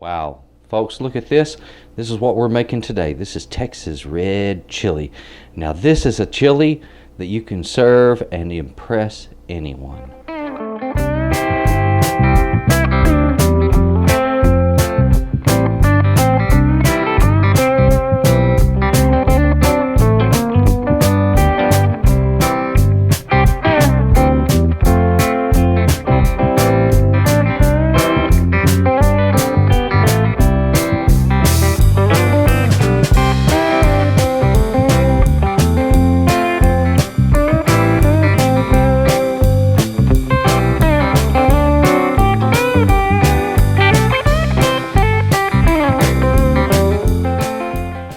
Wow, folks, look at this. This is what we're making today. This is Texas red chili. Now this is a chili that you can serve and impress anyone.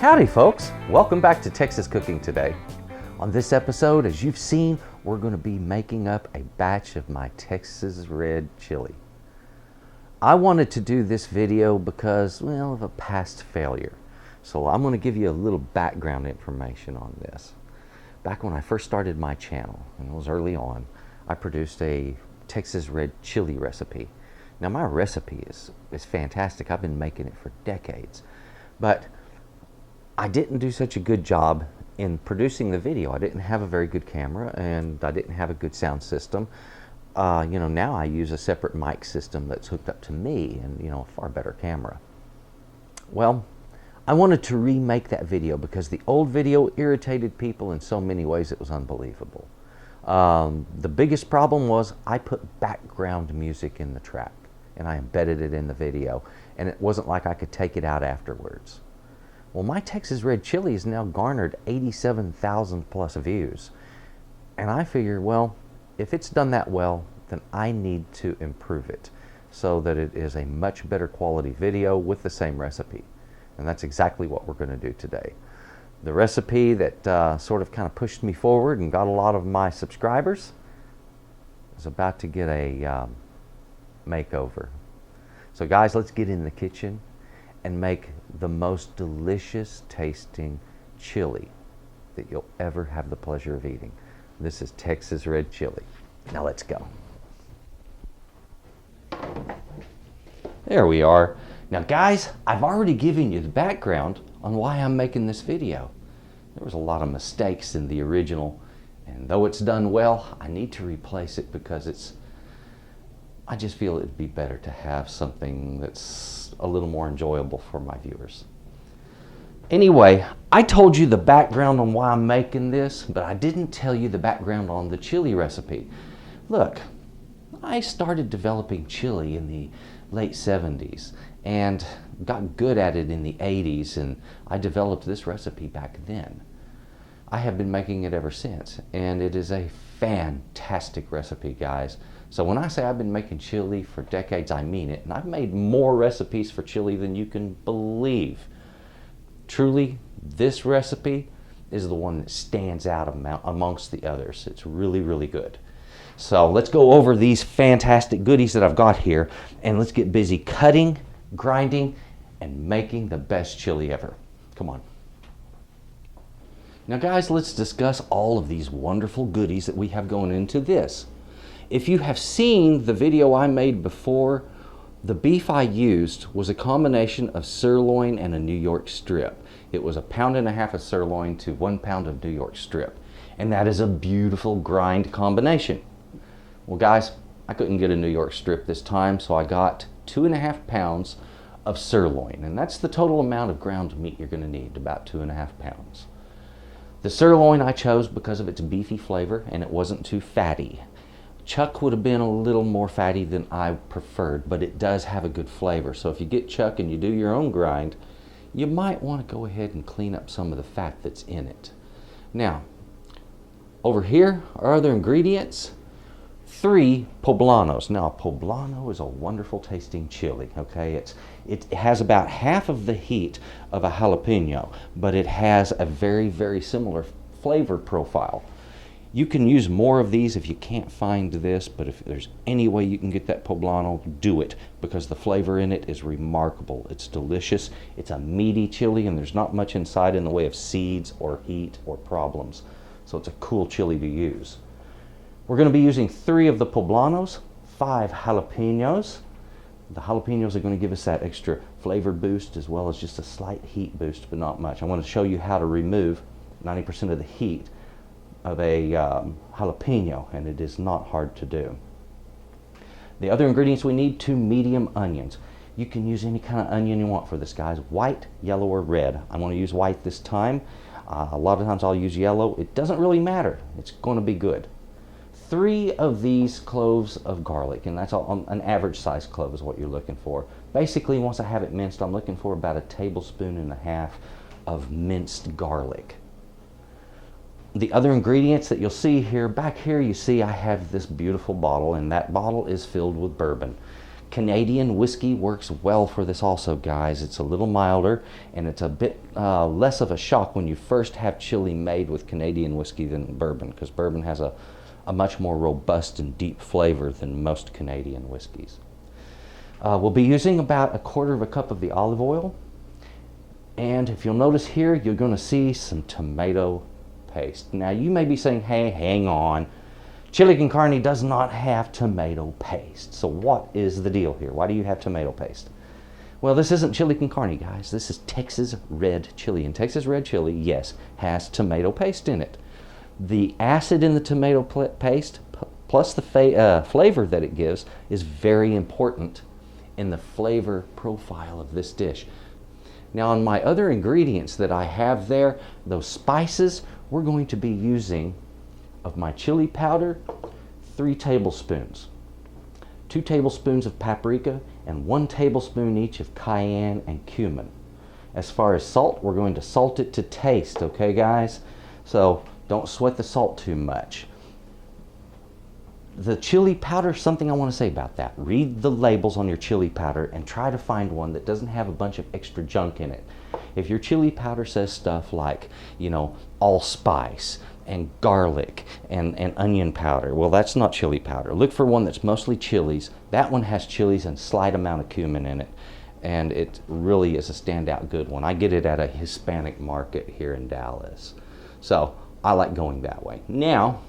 Howdy folks, welcome back to Texas Cooking Today. On this episode, as you've seen, we're going to be making up a batch of my Texas red chili. I wanted to do this video because, well, of a past failure. So I'm going to give you a little background information on this. Back when I first started my channel, and it was early on, I produced a Texas red chili recipe. Now my recipe is fantastic. I've been making it for decades. But I didn't do such a good job in producing the video. I didn't have a very good camera and I didn't have a good sound system. Now I use a separate mic system that's hooked up to me and, a far better camera. Well, I wanted to remake that video because the old video irritated people in so many ways it was unbelievable. The biggest problem was I put background music in the track and I embedded it in the video, and it wasn't like I could take it out afterwards. Well, my Texas red chili has now garnered 87,000 plus views. And I figure, well, if it's done that well, then I need to improve it so that it is a much better quality video with the same recipe. And that's exactly what we're going to do today. The recipe that sort of kind of pushed me forward and got a lot of my subscribers is about to get a makeover. So guys, let's get in the kitchen and make the most delicious tasting chili that you'll ever have the pleasure of eating. This is Texas red chili. Now let's go. There we are. Now guys, I've already given you the background on why I'm making this video. There was a lot of mistakes in the original, and though it's done well, I need to replace it because I just feel it'd be better to have something that's a little more enjoyable for my viewers. Anyway, I told you the background on why I'm making this, but I didn't tell you the background on the chili recipe. Look, I started developing chili in the late 70s and got good at it in the 80s, and I developed this recipe back then. I have been making it ever since, and it is a fantastic recipe, guys. So when I say I've been making chili for decades, I mean it. And I've made more recipes for chili than you can believe. Truly, this recipe is the one that stands out amongst the others. It's really, really good. So let's go over these fantastic goodies that I've got here, and let's get busy cutting, grinding, and making the best chili ever. Come on. Now guys, let's discuss all of these wonderful goodies that we have going into this. If you have seen the video I made before, the beef I used was a combination of sirloin and a New York strip. It was 1.5 pounds of sirloin to 1 pound of New York strip. And that is a beautiful grind combination. Well guys, I couldn't get a New York strip this time, so I got 2.5 pounds of sirloin. And that's the total amount of ground meat you're going to need, about 2.5 pounds. The sirloin I chose because of its beefy flavor and it wasn't too fatty. Chuck would have been a little more fatty than I preferred, but it does have a good flavor. So if you get chuck and you do your own grind, you might want to go ahead and clean up some of the fat that's in it. Now, over here are other ingredients. 3 poblanos. Now, a poblano is a wonderful tasting chili, okay? It has about half of the heat of a jalapeno, but it has a very, very similar flavor profile. You can use more of these if you can't find this, but if there's any way you can get that poblano, do it, because the flavor in it is remarkable. It's delicious. It's a meaty chili, and there's not much inside in the way of seeds or heat or problems. So it's a cool chili to use. We're going to be using 3 of the poblanos, 5 jalapenos. The jalapenos are going to give us that extra flavor boost as well as just a slight heat boost, but not much. I want to show you how to remove 90% of the heat of a jalapeno, and it is not hard to do. The other ingredients we need: 2 medium onions. You can use any kind of onion you want for this, guys. White, yellow, or red. I'm going to use white this time. A lot of times I'll use yellow. It doesn't really matter. It's going to be good. 3 of these cloves of garlic, and that's all, an average size clove is what you're looking for. Basically, once I have it minced, I'm looking for about 1.5 tablespoons of minced garlic. The other ingredients that you'll see here, back here you see I have this beautiful bottle, and that bottle is filled with bourbon. Canadian whiskey works well for this also, guys. It's a little milder, and it's a bit less of a shock when you first have chili made with Canadian whiskey than bourbon, because bourbon has a much more robust and deep flavor than most Canadian whiskeys. We'll be using about 1/4 cup of the olive oil, and if you'll notice here, you're going to see some tomato paste. Now you may be saying, hey, hang on, chili con carne does not have tomato paste. So what is the deal here? Why do you have tomato paste? Well, this isn't chili con carne, guys. This is Texas red chili, and Texas red chili, yes, has tomato paste in it. The acid in the tomato paste plus the flavor that it gives is very important in the flavor profile of this dish. Now, on my other ingredients that I have there, those spices, we're going to be using of my chili powder, 3 tablespoons, 2 tablespoons of paprika, and 1 tablespoon each of cayenne and cumin. As far as salt, we're going to salt it to taste, okay, guys? So don't sweat the salt too much. The chili powder, something I want to say about that. Read the labels on your chili powder and try to find one that doesn't have a bunch of extra junk in it. If your chili powder says stuff like, you know, allspice and garlic and onion powder, well, that's not chili powder. Look for one that's mostly chilies. That one has chilies and a slight amount of cumin in it, and it really is a standout good one. I get it at a Hispanic market here in Dallas, so I like going that way. Now,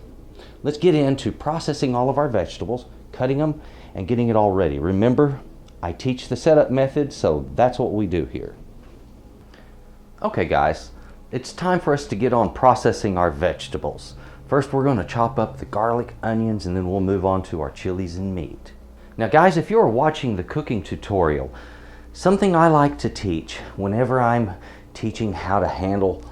let's get into processing all of our vegetables, cutting them, and getting it all ready. Remember, I teach the setup method, so that's what we do here. Okay, guys, it's time for us to get on processing our vegetables. First, we're going to chop up the garlic, onions, and then we'll move on to our chilies and meat. Now, guys, if you're watching the cooking tutorial, something I like to teach whenever I'm teaching how to handle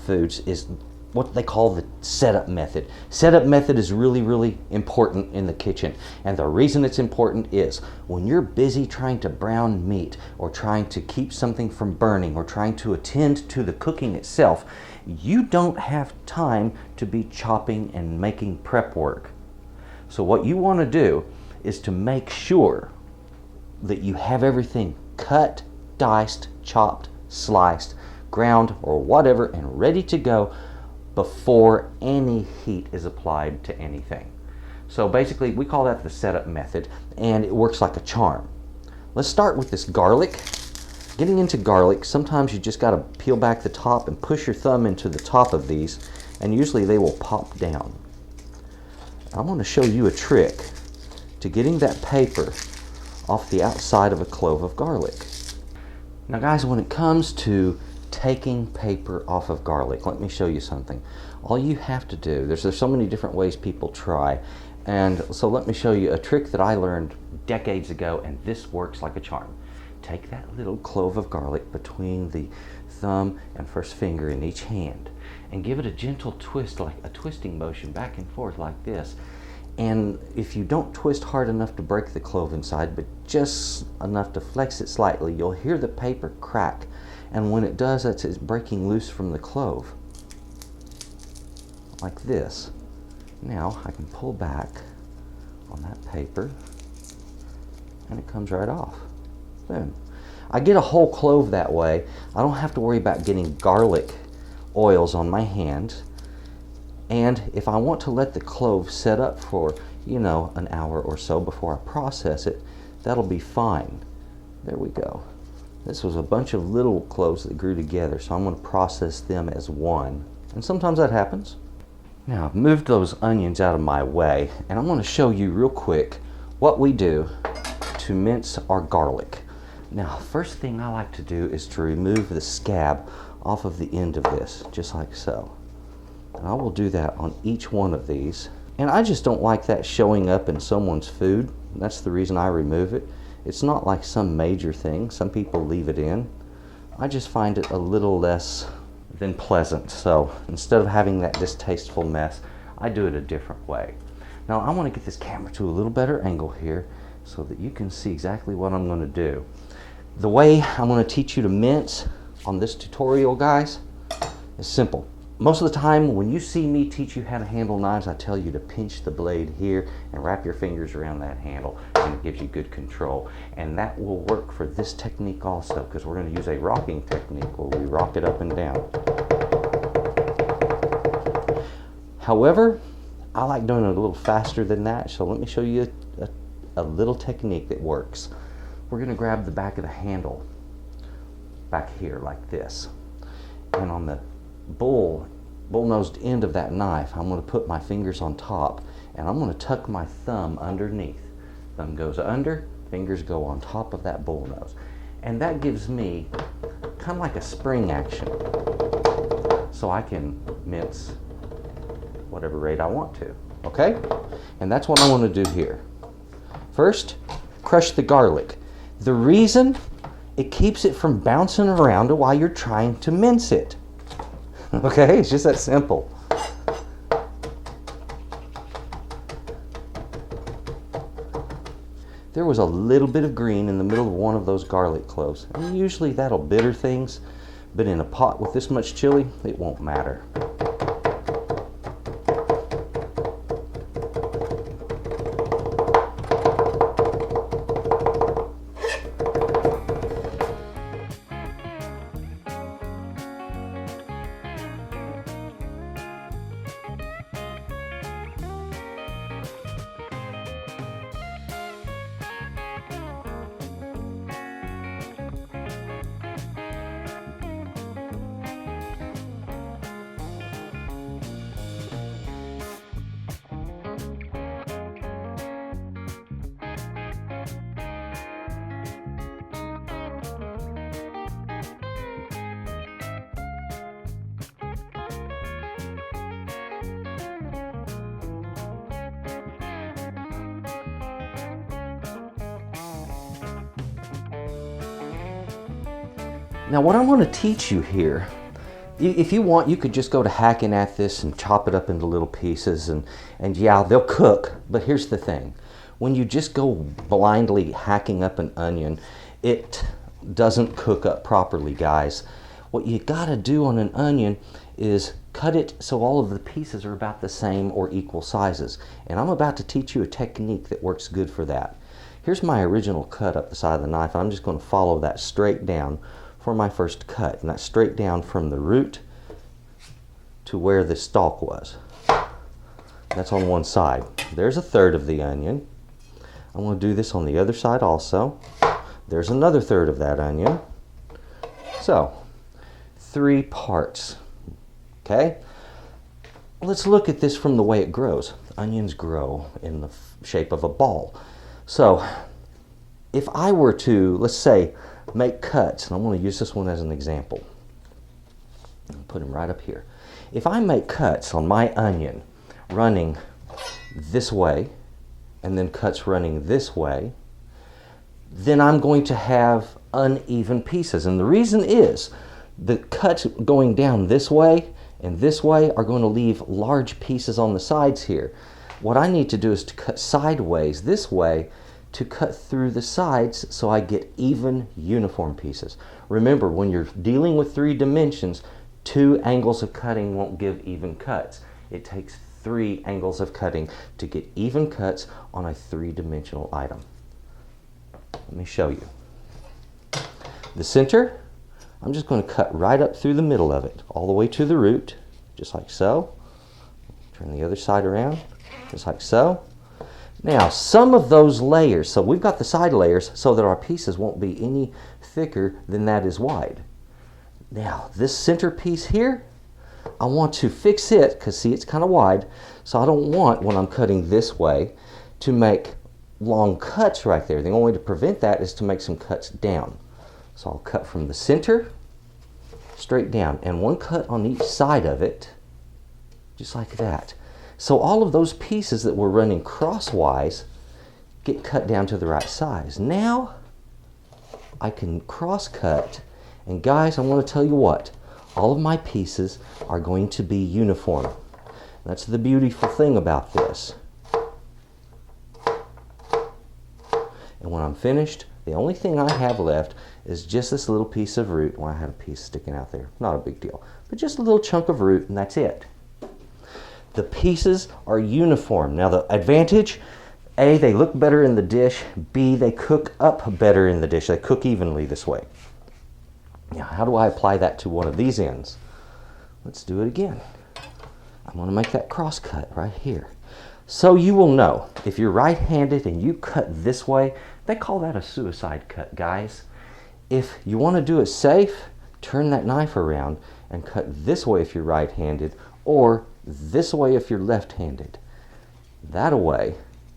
foods is what they call the setup method. Setup method is really, really important in the kitchen. And the reason it's important is when you're busy trying to brown meat or trying to keep something from burning or trying to attend to the cooking itself, you don't have time to be chopping and making prep work. So what you want to do is to make sure that you have everything cut, diced, chopped, sliced, ground, or whatever, and ready to go before any heat is applied to anything. So basically, we call that the setup method, and it works like a charm. Let's start with this garlic. Getting into garlic, sometimes you just got to peel back the top and push your thumb into the top of these, and usually they will pop down. I'm going to show you a trick to getting that paper off the outside of a clove of garlic. Now, guys, when it comes to taking paper off of garlic, let me show you something. All you have to do, there's so many different ways people try, and so let me show you a trick that I learned decades ago, and this works like a charm. Take that little clove of garlic between the thumb and first finger in each hand and give it a gentle twist, like a twisting motion back and forth like this. And if you don't twist hard enough to break the clove inside, but just enough to flex it slightly, you'll hear the paper crack. And when it does, it's breaking loose from the clove, like this. Now I can pull back on that paper, and it comes right off. Boom. I get a whole clove that way. I don't have to worry about getting garlic oils on my hand. And if I want to let the clove set up for, you know, an hour or so before I process it, that'll be fine. There we go. This was a bunch of little cloves that grew together, so I'm going to process them as one. And sometimes that happens. Now, I've moved those onions out of my way, and I'm going to show you real quick what we do to mince our garlic. Now, first thing I like to do is to remove the scab off of the end of this, just like so. And I will do that on each one of these. And I just don't like that showing up in someone's food. That's the reason I remove it. It's not like some major thing. Some people leave it in. I just find it a little less than pleasant. So instead of having that distasteful mess, I do it a different way. Now I want to get this camera to a little better angle here so that you can see exactly what I'm going to do. The way I'm going to teach you to mince on this tutorial, guys, is simple. Most of the time when you see me teach you how to handle knives, I tell you to pinch the blade here and wrap your fingers around that handle, and it gives you good control. And that will work for this technique also, because we're going to use a rocking technique where we rock it up and down. However, I like doing it a little faster than that, so let me show you a little technique that works. We're going to grab the back of the handle back here like this, and on the bull-nosed end of that knife, I'm going to put my fingers on top, and I'm going to tuck my thumb underneath. Thumb goes under, fingers go on top of that bull nose, and that gives me kind of like a spring action, so I can mince whatever rate I want to. Okay, and that's what I want to do here. First, crush the garlic. The reason, it keeps it from bouncing around while you're trying to mince it. Okay, it's just that simple. There was a little bit of green in the middle of one of those garlic cloves, and usually that'll bitter things, but in a pot with this much chili, it won't matter. Now what I want to teach you here, if you want, you could just go to hacking at this and chop it up into little pieces, and yeah, they'll cook, but here's the thing. When you just go blindly hacking up an onion, it doesn't cook up properly, guys. What you gotta do on an onion is cut it so all of the pieces are about the same or equal sizes. And I'm about to teach you a technique that works good for that. Here's my original cut up the side of the knife. I'm just going to follow that straight down for my first cut, and that's straight down from the root to where the stalk was. That's on one side. There's a third of the onion. I'm going to do this on the other side also. There's another third of that onion. So 3 parts. Okay, let's look at this from the way it grows. Onions grow in the shape of a ball. So if I were to, let's say, make cuts, and I'm going to use this one as an example. I'll put them right up here. If I make cuts on my onion running this way, and then cuts running this way, then I'm going to have uneven pieces. And the reason is the cuts going down this way and this way are going to leave large pieces on the sides here. What I need to do is to cut sideways this way to cut through the sides so I get even uniform pieces. Remember, when you're dealing with 3 dimensions, 2 angles of cutting won't give even cuts. It takes 3 angles of cutting to get even cuts on a 3-dimensional item. Let me show you. The center, I'm just going to cut right up through the middle of it, all the way to the root, just like so. Turn the other side around, just like so. Now, some of those layers, so we've got the side layers so that our pieces won't be any thicker than that is wide. Now, this center piece here, I want to fix it, because see, it's kind of wide, so I don't want, when I'm cutting this way, to make long cuts right there. The only way to prevent that is to make some cuts down. So I'll cut from the center straight down, and one cut on each side of it, just like that. So all of those pieces that were running crosswise get cut down to the right size. Now I can cross cut, and guys, I want to tell you what, all of my pieces are going to be uniform. That's the beautiful thing about this. And when I'm finished, the only thing I have left is just this little piece of root. Well, I have a piece sticking out there, not a big deal, but just a little chunk of root, and that's it. The pieces are uniform. Now the advantage, A, they look better in the dish, B, they cook up better in the dish. They cook evenly this way. Now, how do I apply that to one of these ends? Let's do it again. I'm going to make that cross cut right here. So you will know, if you're right-handed and you cut this way, they call that a suicide cut, guys. If you want to do it safe, turn that knife around and cut this way if you're right-handed, or this way if you're left-handed. That way,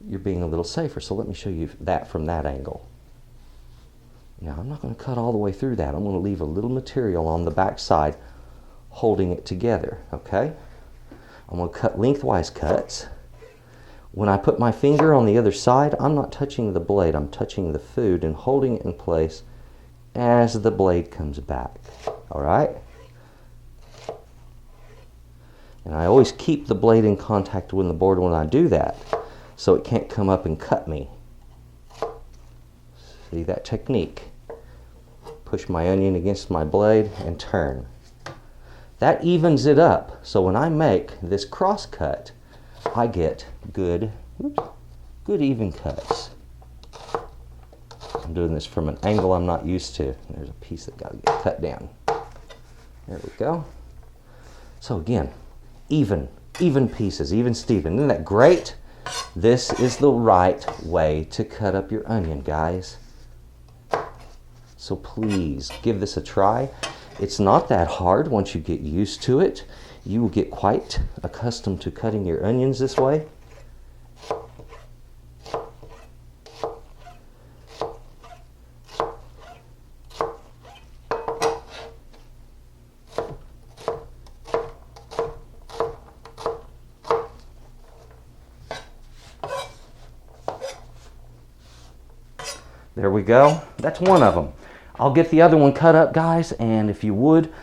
you're being a little safer. So let me show you that from that angle. Now, I'm not going to cut all the way through that. I'm going to leave a little material on the back side holding it together, okay? I'm going to cut lengthwise cuts. When I put my finger on the other side, I'm not touching the blade. I'm touching the food and holding it in place as the blade comes back, all right? And I always keep the blade in contact with the board when I do that, so it can't come up and cut me. See that technique? Push my onion against my blade and turn. That evens it up, so when I make this cross cut, I get good even cuts. I'm doing this from an angle I'm not used to. There's a piece that got to get cut down. There we go. So again, even pieces, even Steven. Isn't that great? This is the right way to cut up your onion, guys. So please give this a try. It's not that hard once you get used to it. You will get quite accustomed to cutting your onions this way. There we go. That's one of them. I'll get the other one cut up, guys, and if you would,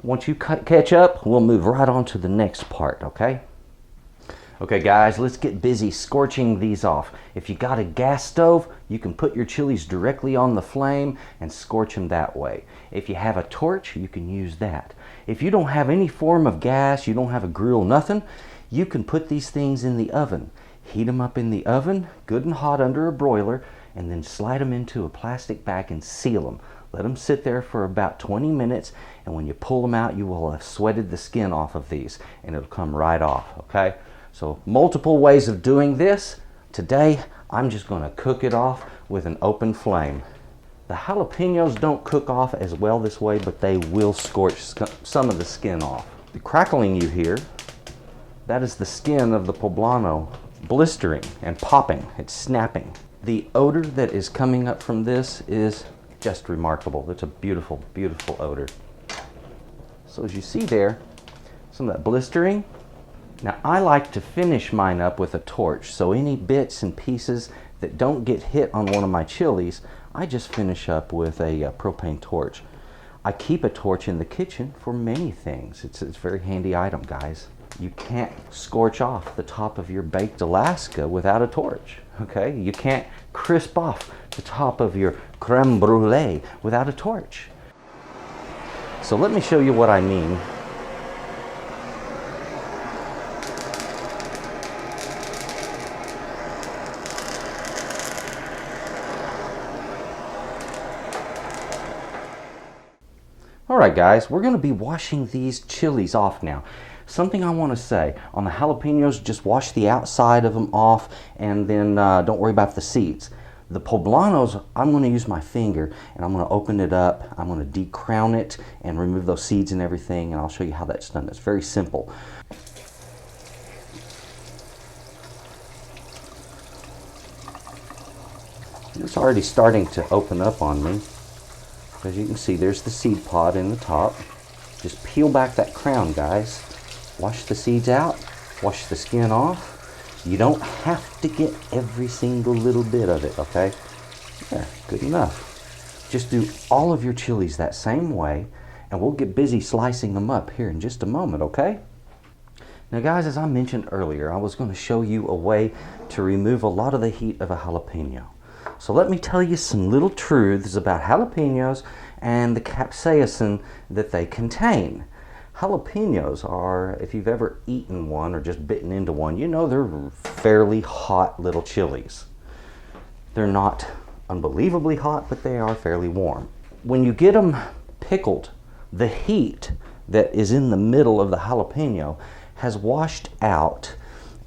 once you catch up, we'll move right on to the next part, okay? Okay, guys, let's get busy scorching these off. If you got a gas stove, you can put your chilies directly on the flame and scorch them that way. If you have a torch, you can use that. If you don't have any form of gas, you don't have a grill, nothing, you can put these things in the oven. Heat them up in the oven, good and hot under a broiler, and then slide them into a plastic bag and seal them. Let them sit there for about 20 minutes, and when you pull them out, you will have sweated the skin off of these, and it'll come right off, okay? So multiple ways of doing this. Today, I'm just gonna cook it off with an open flame. The jalapenos don't cook off as well this way, but they will scorch some of the skin off. The crackling you hear, that is the skin of the poblano blistering and popping. It's snapping. The odor that is coming up from this is just remarkable. It's a beautiful, beautiful odor. So as you see there, some of that blistering. Now I like to finish mine up with a torch, so any bits and pieces that don't get hit on one of my chilies, I just finish up with a propane torch. I keep a torch in the kitchen for many things. It's a very handy item, guys. You can't scorch off the top of your baked Alaska without a torch, okay? You can't crisp off the top of your creme brulee without a torch. So let me show you what I mean. All right, guys, we're gonna be washing these chilies off now. Something I want to say, on the jalapenos, just wash the outside of them off and then don't worry about the seeds. The poblanos, I'm going to use my finger and I'm going to open it up. I'm going to decrown it and remove those seeds and everything, and I'll show you how that's done. It's very simple. It's already starting to open up on me. As you can see, there's the seed pod in the top. Just peel back that crown, guys. Wash the seeds out, wash the skin off. You don't have to get every single little bit of it, okay? Yeah, good enough. Just do all of your chilies that same way, and we'll get busy slicing them up here in just a moment, okay? Now guys, as I mentioned earlier, I was going to show you a way to remove a lot of the heat of a jalapeno. So let me tell you some little truths about jalapenos and the capsaicin that they contain. Jalapenos are, if you've ever eaten one or just bitten into one, you know they're fairly hot little chilies. They're not unbelievably hot, but they are fairly warm. When you get them pickled, the heat that is in the middle of the jalapeno has washed out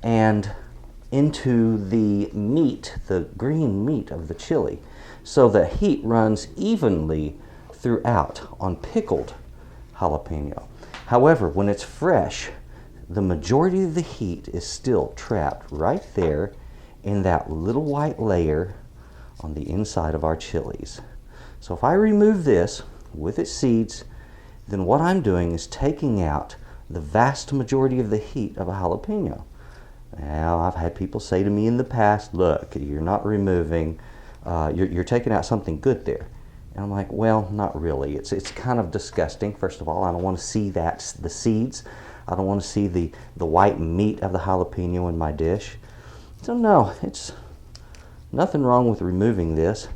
and into the meat, the green meat of the chili. So the heat runs evenly throughout on pickled jalapeno. However, when it's fresh, the majority of the heat is still trapped right there in that little white layer on the inside of our chilies. So if I remove this with its seeds, then what I'm doing is taking out the vast majority of the heat of a jalapeno. Now, I've had people say to me in the past, look, you're not removing, you're taking out something good there. And I'm like, well, not really. It's kind of disgusting. First of all, I don't want to see the seeds. I don't want to see the white meat of the jalapeno in my dish. So no, it's nothing wrong with removing this.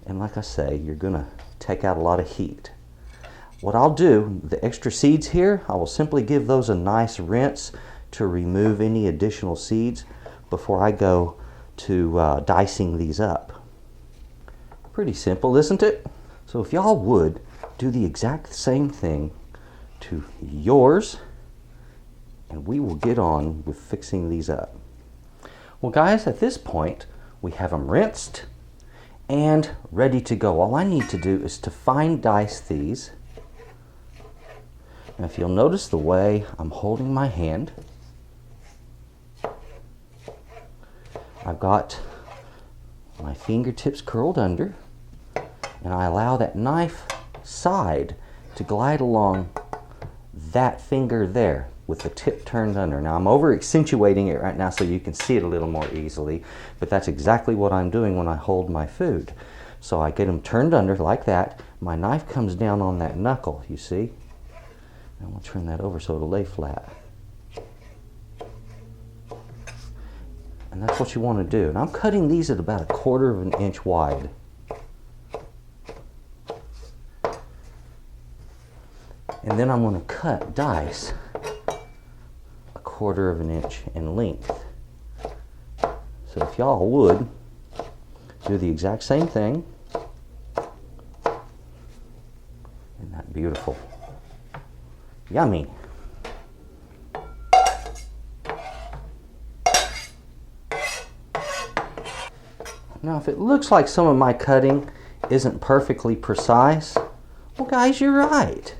And like I say, you're going to take out a lot of heat. What I'll do, the extra seeds here, I will simply give those a nice rinse to remove any additional seeds before I go to dicing these up. Pretty simple, isn't it? So if y'all would, do the exact same thing to yours, and we will get on with fixing these up. Well guys, at this point, we have them rinsed and ready to go. All I need to do is to fine dice these. Now if you'll notice the way I'm holding my hand, I've got my fingertips curled under, and I allow that knife side to glide along that finger there with the tip turned under. Now I'm over accentuating it right now so you can see it a little more easily, but that's exactly what I'm doing when I hold my food. So I get them turned under like that. My knife comes down on that knuckle, you see? And we'll turn that over so it'll lay flat. And that's what you want to do. And I'm cutting these at about 1/4 of an inch wide. And then I'm going to cut dice 1/4 of an inch in length. So if y'all would, do the exact same thing. Isn't that beautiful? Yummy. Now if it looks like some of my cutting isn't perfectly precise, well guys, you're right.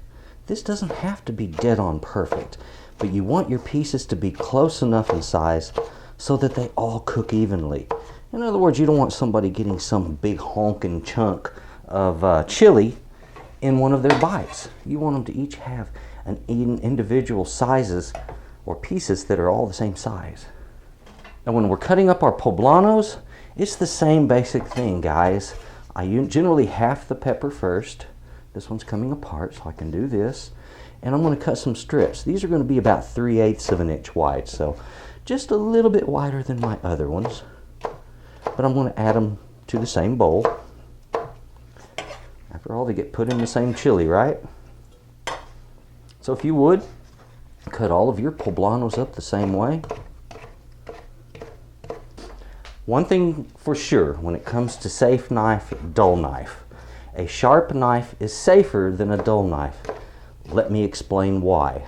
This doesn't have to be dead on perfect, but you want your pieces to be close enough in size so that they all cook evenly. In other words, you don't want somebody getting some big honking chunk of chili in one of their bites. You want them to each have an individual sizes or pieces that are all the same size. Now when we're cutting up our poblanos, it's the same basic thing, guys. I generally half the pepper first. This one's coming apart, so I can do this. And I'm going to cut some strips. These are going to be about 3/8 of an inch wide, so just a little bit wider than my other ones. But I'm going to add them to the same bowl. After all, they get put in the same chili, right? So if you would, cut all of your poblanos up the same way. One thing for sure when it comes to safe knife, dull knife. A sharp knife is safer than a dull knife. Let me explain why.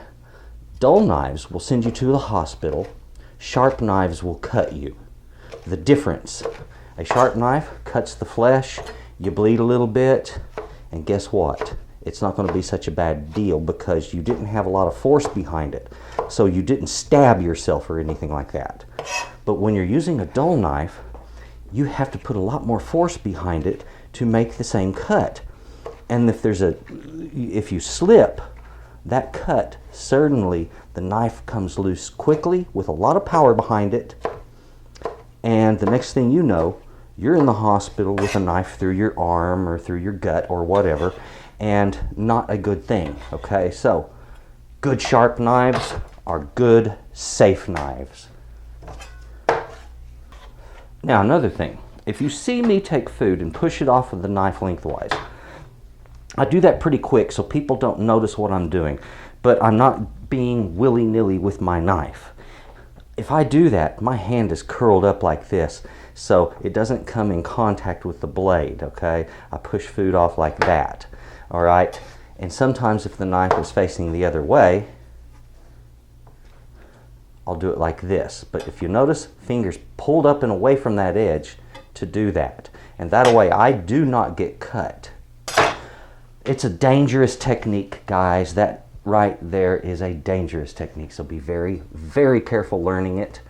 Dull knives will send you to the hospital. Sharp knives will cut you. The difference: a sharp knife cuts the flesh, you bleed a little bit, and guess what? It's not going to be such a bad deal because you didn't have a lot of force behind it. So you didn't stab yourself or anything like that. But when you're using a dull knife, you have to put a lot more force behind it to make the same cut. And if you slip that cut, certainly the knife comes loose quickly with a lot of power behind it, and the next thing you know, you're in the hospital with a knife through your arm or through your gut or whatever, and not a good thing. Okay, so good sharp knives are good safe knives. Now another thing, if you see me take food and push it off of the knife lengthwise, I do that pretty quick so people don't notice what I'm doing, but I'm not being willy-nilly with my knife. If I do that, my hand is curled up like this, so it doesn't come in contact with the blade, okay? I push food off like that, all right? And sometimes if the knife is facing the other way, I'll do it like this. But if you notice, fingers pulled up and away from that edge to do that. And that way I do not get cut. It's a dangerous technique, guys. That right there is a dangerous technique. So be very, very careful learning it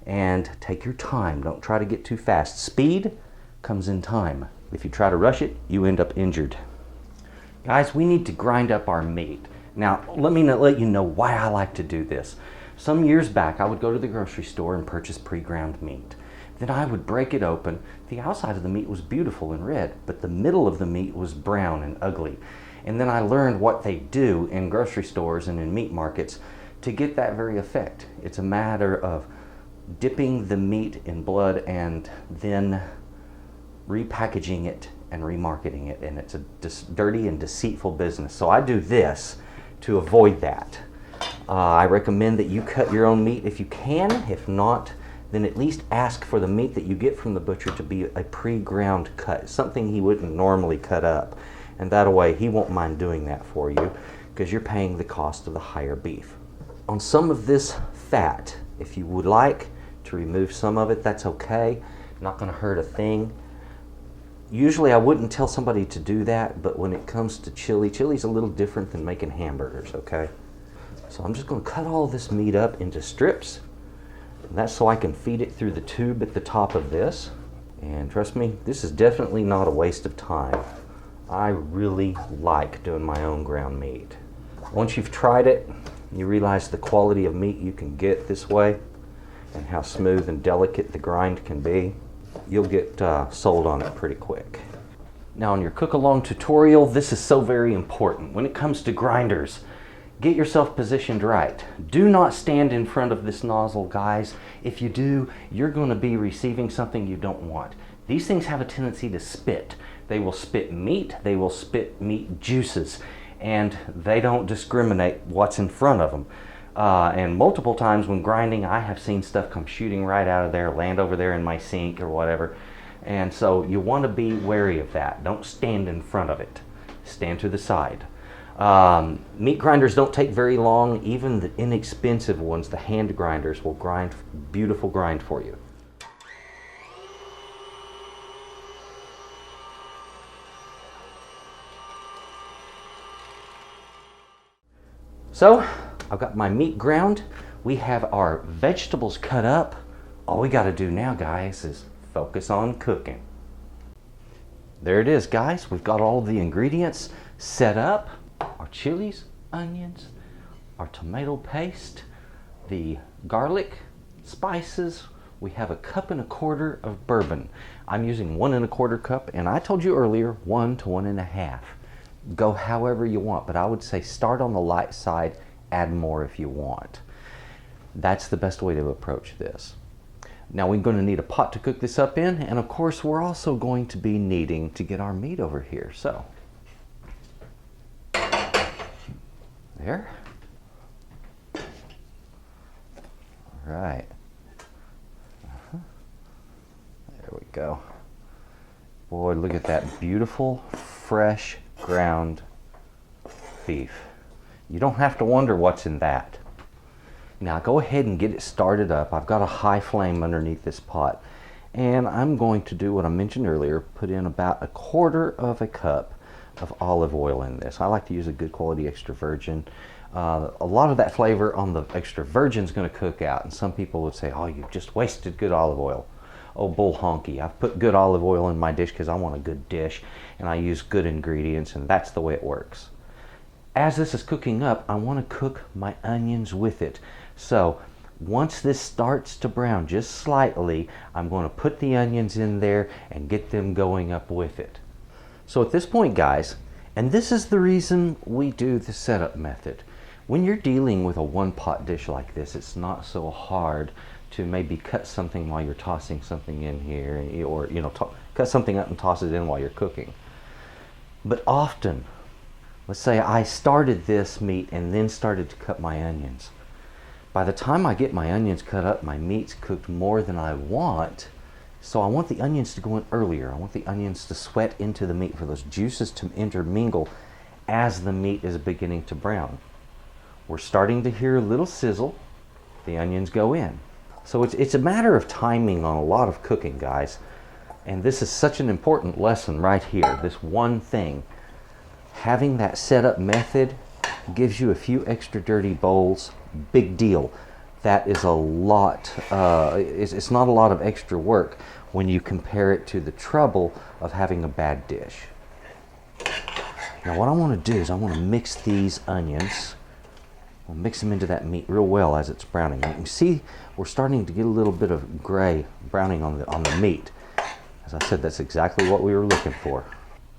and take your time. Don't try to get too fast. Speed comes in time. If you try to rush it, you end up injured. Guys, we need to grind up our meat. Now, let me let you know why I like to do this. Some years back, I would go to the grocery store and purchase pre-ground meat. Then I would break it open. The outside of the meat was beautiful and red, but the middle of the meat was brown and ugly. And then I learned what they do in grocery stores and in meat markets to get that very effect. It's a matter of dipping the meat in blood and then repackaging it and remarketing it. And it's a dirty and deceitful business. So I do this to avoid that. I recommend that you cut your own meat if you can. If not, then at least ask for the meat that you get from the butcher to be a pre-ground cut, something he wouldn't normally cut up. And that way he won't mind doing that for you because you're paying the cost of the higher beef. On some of this fat, if you would like to remove some of it, that's okay. Not going to hurt a thing. Usually I wouldn't tell somebody to do that, but when it comes to chili's a little different than making hamburgers, okay? So I'm just going to cut all this meat up into strips. And that's so I can feed it through the tube at the top of this. And trust me, this is definitely not a waste of time. I really like doing my own ground meat. Once you've tried it, you realize the quality of meat you can get this way and how smooth and delicate the grind can be, you'll get sold on it pretty quick. Now in your cook-along tutorial, this is so very important. When it comes to grinders, get yourself positioned right. Do not stand in front of this nozzle, guys. If you do, you're going to be receiving something you don't want. These things have a tendency to spit. They will spit meat, they will spit meat juices, and they don't discriminate what's in front of them. And multiple times when grinding, I have seen stuff come shooting right out of there, land over there in my sink or whatever. And so you want to be wary of that. Don't stand in front of it. Stand to the side. Meat grinders don't take very long. Even the inexpensive ones, the hand grinders, will grind beautiful grind for you. So I've got my meat ground. We have our vegetables cut up. All we got to do now, guys, is focus on cooking. There it is, guys. We've got all the ingredients set up. Our chilies, onions, our tomato paste, the garlic, spices. We have 1.25 cups of bourbon. I'm using 1 1/4 cup, and I told you earlier 1 to 1.5. Go however you want, but I would say start on the light side, add more if you want. That's the best way to approach this. Now we're going to need a pot to cook this up in, and of course we're also going to be needing to get our meat over here. So there. All right. There we go. Boy, look at that beautiful, fresh ground beef. You don't have to wonder what's in that. Now go ahead and get it started up. I've got a high flame underneath this pot, and I'm going to do what I mentioned earlier, put in about 1/4 cup of olive oil in this. I like to use a good quality extra virgin. A lot of that flavor on the extra virgin is going to cook out, and some people would say, oh, you've just wasted good olive oil. oh, bull honky. I've put good olive oil in my dish because I want a good dish, and I use good ingredients, and that's the way it works. As this is cooking up, I want to cook my onions with it. So once this starts to brown just slightly, I'm going to put the onions in there and get them going up with it. So at this point, guys, and this is the reason we do the setup method. When you're dealing with a one-pot dish like this, it's not so hard to maybe cut something while you're tossing something in here, or cut something up and toss it in while you're cooking. But often, let's say I started this meat and then started to cut my onions. By the time I get my onions cut up, my meat's cooked more than I want. So I want the onions to go in earlier. I want the onions to sweat into the meat, for those juices to intermingle as the meat is beginning to brown. We're starting to hear a little sizzle. The onions go in. So it's a matter of timing on a lot of cooking, guys. And this is such an important lesson right here. This one thing. Having that setup method gives you a few extra dirty bowls. Big deal. That is a lot. It's not a lot of extra work when you compare it to the trouble of having a bad dish. Now what I want to do is I want to mix these onions. I'll mix them into that meat real well as it's browning. You can see we're starting to get a little bit of gray browning on the meat. As I said, that's exactly what we were looking for.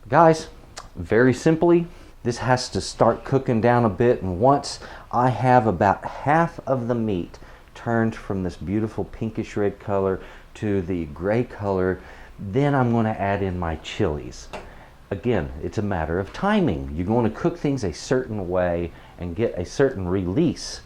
Guys, very simply, this has to start cooking down a bit, and once I have about half of the meat turned from this beautiful pinkish red color to the gray color, then I'm going to add in my chilies. Again, it's a matter of timing. You're going to cook things a certain way and get a certain release.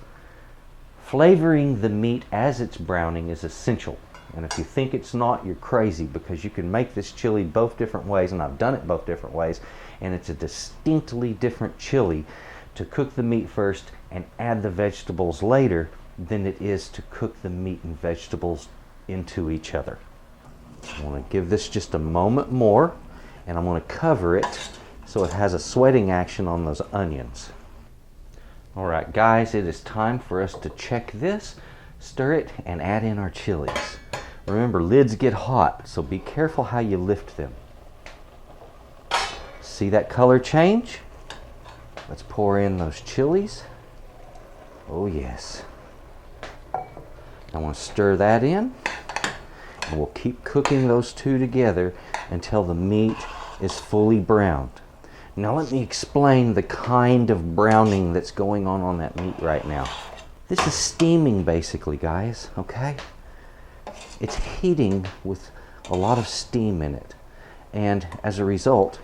Flavoring the meat as it's browning is essential. And if you think it's not, you're crazy, because you can make this chili both different ways, and I've done it both different ways, and it's a distinctly different chili to cook the meat first and add the vegetables later than it is to cook the meat and vegetables into each other. I want to give this just a moment more, and I'm going to cover it so it has a sweating action on those onions. All right, guys, it is time for us to check this, stir it, and add in our chilies. Remember, lids get hot, so be careful how you lift them. See that color change? Let's pour in those chilies. Oh yes. I want to stir that in, and we'll keep cooking those two together until the meat is fully browned. Now let me explain the kind of browning that's going on that meat right now. This is steaming basically, guys, okay? It's heating with a lot of steam in it. And as a result,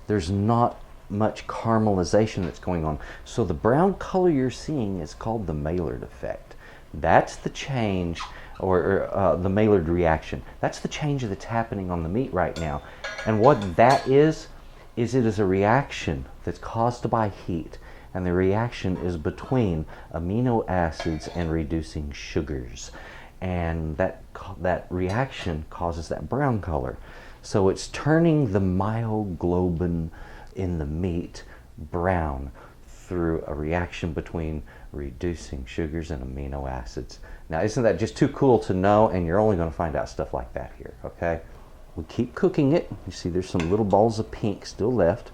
there's not much caramelization that's going on. So the brown color you're seeing is called the Maillard effect. That's the change, or the Maillard reaction. That's the change that's happening on the meat right now. And what that is it is a reaction that's caused by heat. And the reaction is between amino acids and reducing sugars. And that reaction causes that brown color. So it's turning the myoglobin in the meat brown through a reaction between reducing sugars and amino acids. Now, isn't that just too cool to know? And you're only going to find out stuff like that here, okay? We keep cooking it. You see there's some little balls of pink still left.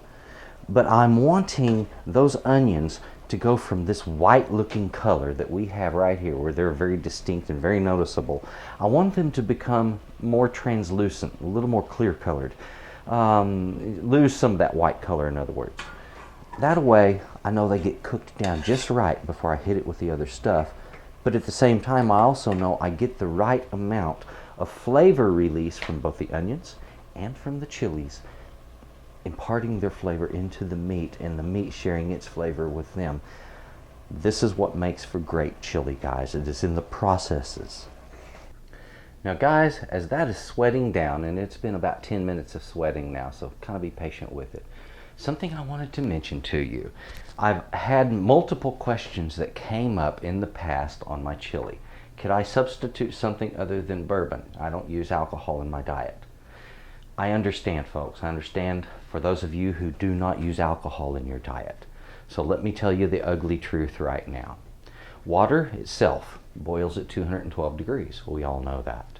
But I'm wanting those onions to go from this white looking color that we have right here, where they're very distinct and very noticeable. I want them to become more translucent, a little more clear colored. Lose some of that white color, in other words. That way, I know they get cooked down just right before I hit it with the other stuff. But at the same time, I also know I get the right amount of flavor release from both the onions and from the chilies, imparting their flavor into the meat, and the meat sharing its flavor with them. This is what makes for great chili, guys. It is in the processes. Now, guys, as that is sweating down, and it's been about 10 minutes of sweating now, so kind of be patient with it. Something I wanted to mention to you. I've had multiple questions that came up in the past on my chili. Could I substitute something other than bourbon? I don't use alcohol in my diet. I understand, folks. I understand for those of you who do not use alcohol in your diet. So let me tell you the ugly truth right now. Water itself boils at 212 degrees. We all know that.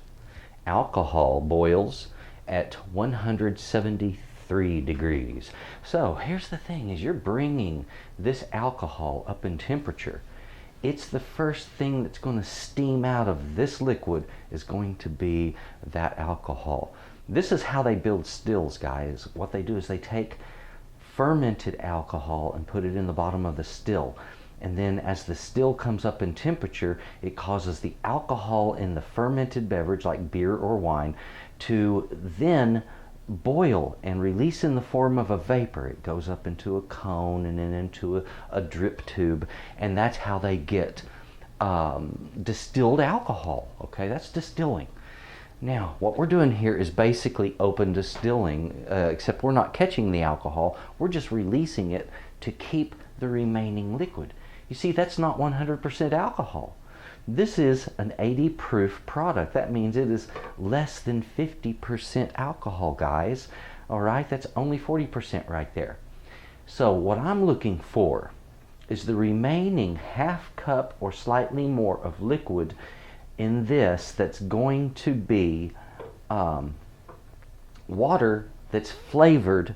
Alcohol boils at 173 degrees. So here's the thing, is you're bringing this alcohol up in temperature. It's the first thing that's going to steam out of this liquid is going to be that alcohol. This is how they build stills, guys. What they do is they take fermented alcohol and put it in the bottom of the still. And then as the still comes up in temperature, it causes the alcohol in the fermented beverage, like beer or wine, to then boil and release in the form of a vapor. It goes up into a cone and then into a drip tube, and that's how they get distilled alcohol. Okay, that's distilling. Now, what we're doing here is basically open distilling, except we're not catching the alcohol, we're just releasing it to keep the remaining liquid. You see, that's not 100% alcohol. This is an 80 proof product. That means it is less than 50% alcohol, guys. All right, that's only 40% right there. So what I'm looking for is the remaining half cup or slightly more of liquid in this that's going to be water that's flavored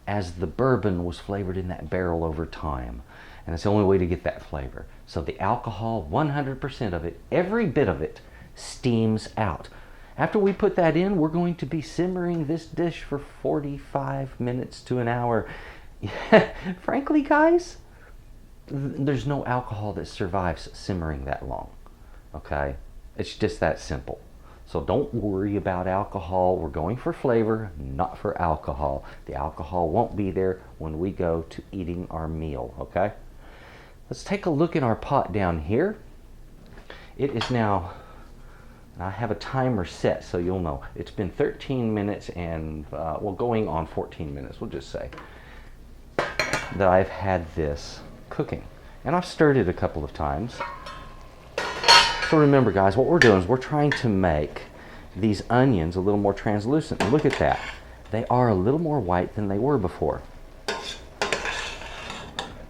as the bourbon was flavored in that barrel over time. And it's the only way to get that flavor. So the alcohol, 100% of it, every bit of it, steams out. After we put that in, we're going to be simmering this dish for 45 minutes to an hour. Frankly, guys, there's no alcohol that survives simmering that long. Okay? It's just that simple. So don't worry about alcohol. We're going for flavor, not for alcohol. The alcohol won't be there when we go to eating our meal, okay? Let's take a look at our pot down here. It is now, I have a timer set so you'll know. It's been 13 minutes and, well, going on 14 minutes, we'll just say, that I've had this cooking. And I've stirred it a couple of times. So remember, guys, what we're doing is we're trying to make these onions a little more translucent. And look at that. They are a little more white than they were before.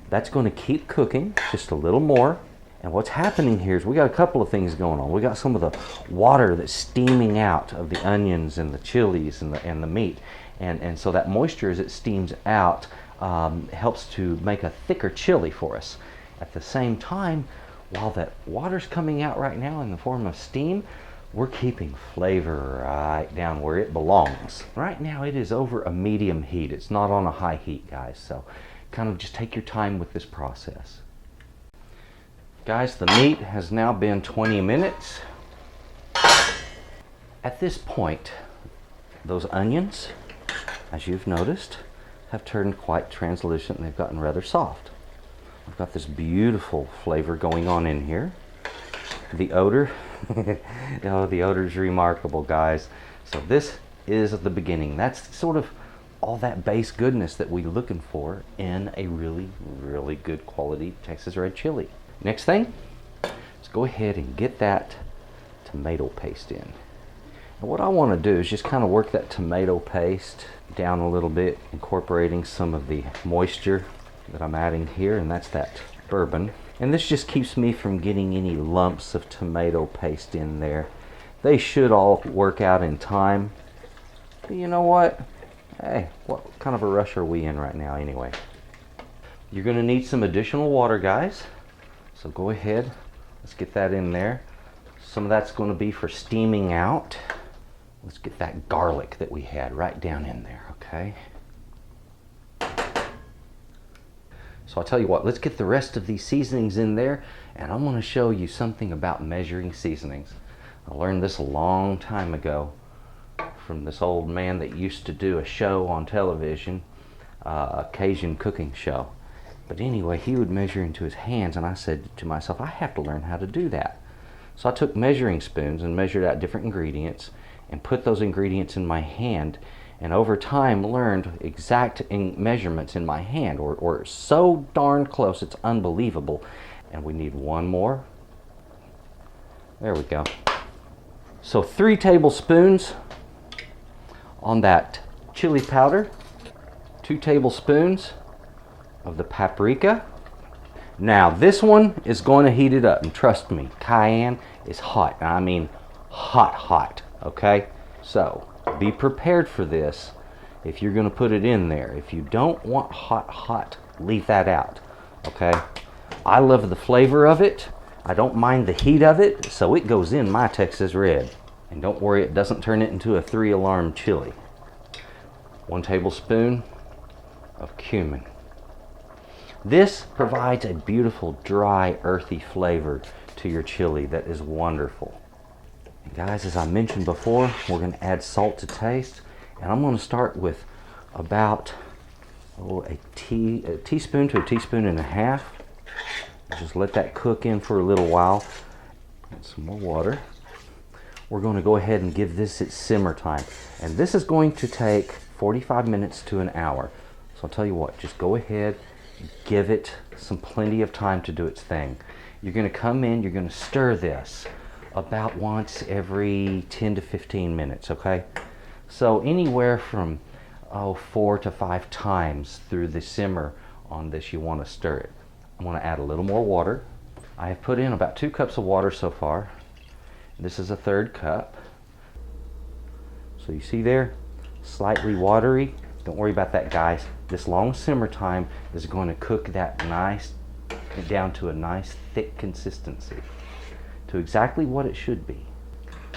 That's going to keep cooking just a little more. And what's happening here is we got a couple of things going on. We got some of the water that's steaming out of the onions and the chilies and the meat. And so that moisture, as it steams out, helps to make a thicker chili for us. At the same time, while that water's coming out right now in the form of steam, we're keeping flavor right down where it belongs. Right now it is over a medium heat. It's not on a high heat, guys. So kind of just take your time with this process. Guys, the meat has now been 20 minutes. At this point, those onions, as you've noticed, have turned quite translucent and they've gotten rather soft. I've got this beautiful flavor going on in here. The odor, oh, the odor is remarkable, guys. So this is the beginning. That's sort of all that base goodness that we're looking for in a really, really good quality Texas red chili. Next thing, let's go ahead and get that tomato paste in. And what I want to do is just kind of work that tomato paste down a little bit, incorporating some of the moisture that I'm adding here, and that's that bourbon. And this just keeps me from getting any lumps of tomato paste in there. They should all work out in time. But you know what? Hey, what kind of a rush are we in right now anyway? You're going to need some additional water, guys. So go ahead, let's get that in there. Some of that's going to be for steaming out. Let's get that garlic that we had right down in there, okay? So I'll tell you what, let's get the rest of these seasonings in there, and I'm going to show you something about measuring seasonings. I learned this a long time ago from this old man that used to do a show on television, a Cajun cooking show. But anyway, he would measure into his hands, and I said to myself, I have to learn how to do that. So I took measuring spoons and measured out different ingredients and put those ingredients in my hand, and over time learned exact measurements in my hand, or so darn close it's unbelievable. And we need one more. There we go. So 3 tablespoons on that chili powder, 2 tablespoons of the paprika, Now this one is going to heat it up, and trust me, cayenne is hot. I mean hot, hot, okay? So be prepared for this if you're going to put it in there. If you don't want hot, hot, leave that out, okay? I love the flavor of it. I don't mind the heat of it, so it goes in my Texas Red. And don't worry, it doesn't turn it into a 3-alarm chili. 1 tablespoon of cumin. This provides a beautiful, dry, earthy flavor to your chili that is wonderful. And guys, as I mentioned before, we're going to add salt to taste. And I'm going to start with about a teaspoon to a teaspoon and a half. Just let that cook in for a little while. Add some more water. We're going to go ahead and give this its simmer time. And this is going to take 45 minutes to an hour. So I'll tell you what, just go ahead, give it plenty of time to do its thing. You're going to come in, you're going to stir this about once every 10 to 15 minutes, okay? So anywhere from 4 to 5 times through the simmer on this, you want to stir it. I'm going to add a little more water. I have put in about 2 cups of water so far. This is a 1/3 cup. So you see there, slightly watery. Don't worry about that, guys. This long simmer time is going to cook that down to a nice thick consistency, to exactly what it should be.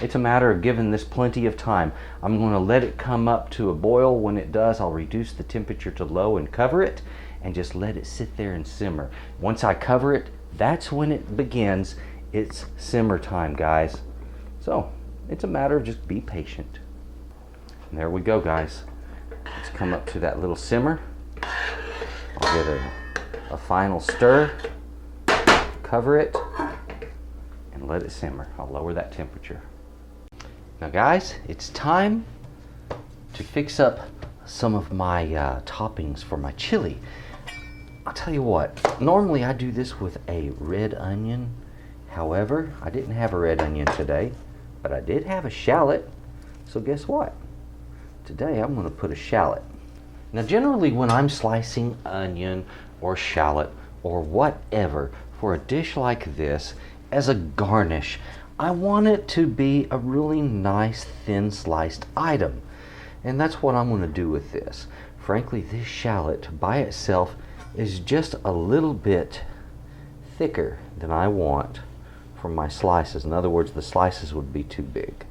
It's a matter of giving this plenty of time. I'm going to let it come up to a boil. When it does, I'll reduce the temperature to low and cover it, and just let it sit there and simmer. Once I cover it, that's when it begins its simmer time, guys. So it's a matter of just be patient. And there we go, guys. Let's come up to that little simmer. I'll give it a final stir, cover it, and let it simmer. I'll lower that temperature. Now guys, it's time to fix up some of my toppings for my chili. I'll tell you what, normally I do this with a red onion. However, I didn't have a red onion today, but I did have a shallot. So guess what? Today I'm going to put a shallot. Now generally when I'm slicing onion or shallot or whatever for a dish like this as a garnish, I want it to be a really nice thin sliced item. And that's what I'm going to do with this. Frankly, this shallot by itself is just a little bit thicker than I want for my slices. In other words, the slices would be too big.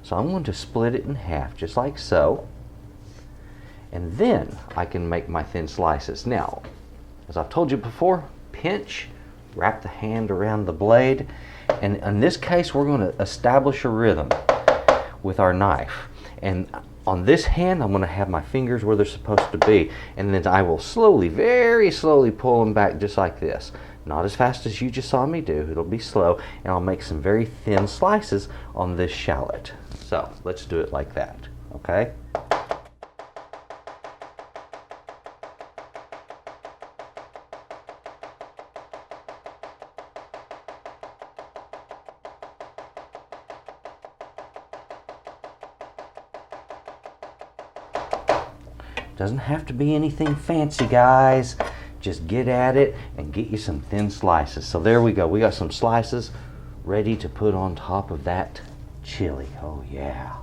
So I'm going to split it in half, just like so. And then I can make my thin slices. Now, as I've told you before, pinch, wrap the hand around the blade, and in this case we're going to establish a rhythm with our knife. And on this hand I'm going to have my fingers where they're supposed to be, and then I will slowly, very slowly pull them back just like this. Not as fast as you just saw me do, it'll be slow, and I'll make some very thin slices on this shallot. So let's do it like that, okay? Doesn't have to be anything fancy, guys. Just get at it and get you some thin slices. So there we go. We got some slices ready to put on top of that chili. Oh yeah.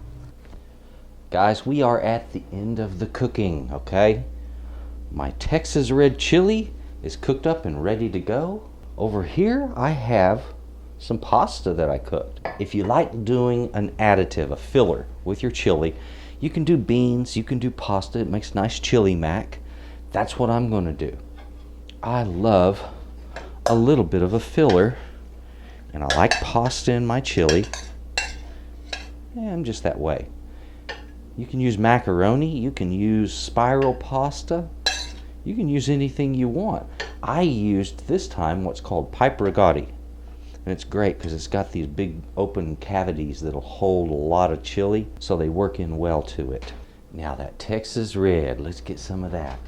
Guys, we are at the end of the cooking, okay? My Texas red chili is cooked up and ready to go. Over here I have some pasta that I cooked. If you like doing an additive, a filler with your chili, you can do beans, you can do pasta. It makes nice chili mac. That's what I'm going to do. I love a little bit of a filler, and I like pasta in my chili. Yeah, I'm just that way. You can use macaroni, you can use spiral pasta, you can use anything you want. I used this time what's called pipe rigotti. And it's great because it's got these big open cavities that'll hold a lot of chili, so they work in well to it. Now that Texas red, let's get some of that.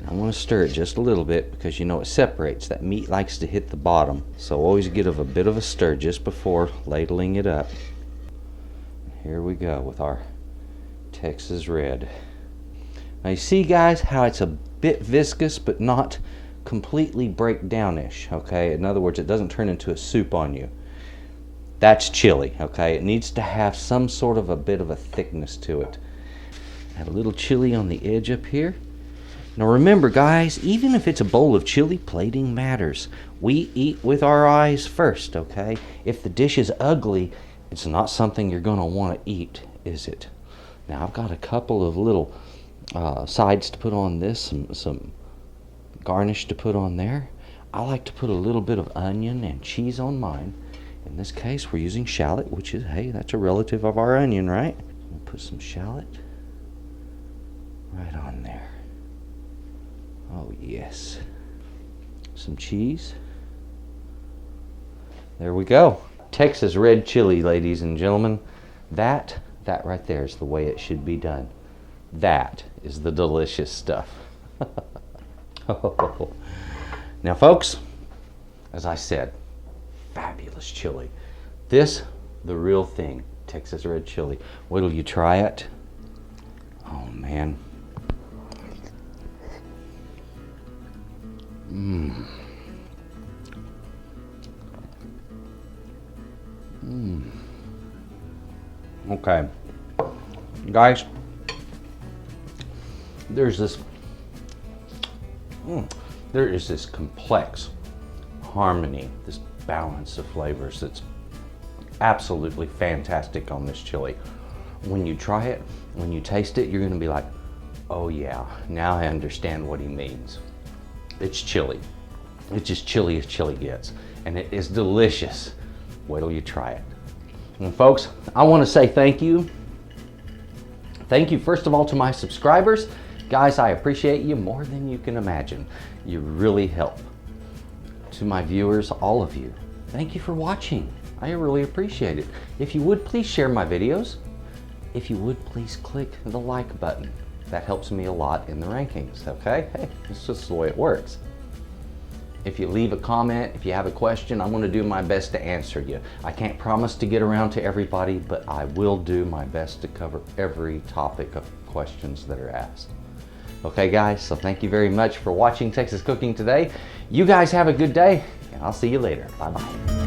I'm going to stir it just a little bit because you know it separates. That meat likes to hit the bottom, so always give a bit of a stir just before ladling it up. Here we go with our Texas red. Now you see, guys, how it's a bit viscous but not completely break downish, okay? In other words, it doesn't turn into a soup on you. That's chili, okay? It needs to have some sort of a bit of a thickness to it. Add a little chili on the edge up here. Now remember, guys, even if it's a bowl of chili, plating matters. We eat with our eyes first, okay? If the dish is ugly, it's not something you're going to want to eat, is it? Now I've got a couple of little sides to put on this, some garnish to put on there. I like to put a little bit of onion and cheese on mine. In this case, we're using shallot, which is, hey, that's a relative of our onion, right? We'll put some shallot right on there. Oh, yes. Some cheese. There we go. Texas red chili, ladies and gentlemen. That right there is the way it should be done. That is the delicious stuff. Now, folks, as I said, fabulous chili. This, the real thing, Texas red chili. Wait till you try it. Oh, man. Okay, guys, there is this complex harmony, this balance of flavors that's absolutely fantastic on this chili. When you try it, when you taste it, you're going to be like, oh yeah, now I understand what he means. It's chili. It's as chili as chili gets, and it is delicious. Wait till you try it. And folks, I want to say thank you. Thank you, first of all, to my subscribers. Guys, I appreciate you more than you can imagine. You really help. To my viewers, all of you, thank you for watching. I really appreciate it. If you would, please share my videos. If you would, please click the like button. That helps me a lot in the rankings, okay? Hey, it's just the way it works. If you leave a comment, if you have a question, I'm going to do my best to answer you. I can't promise to get around to everybody, but I will do my best to cover every topic of questions that are asked. Okay, guys, so thank you very much for watching Texas Cooking today. You guys have a good day, and I'll see you later. Bye-bye.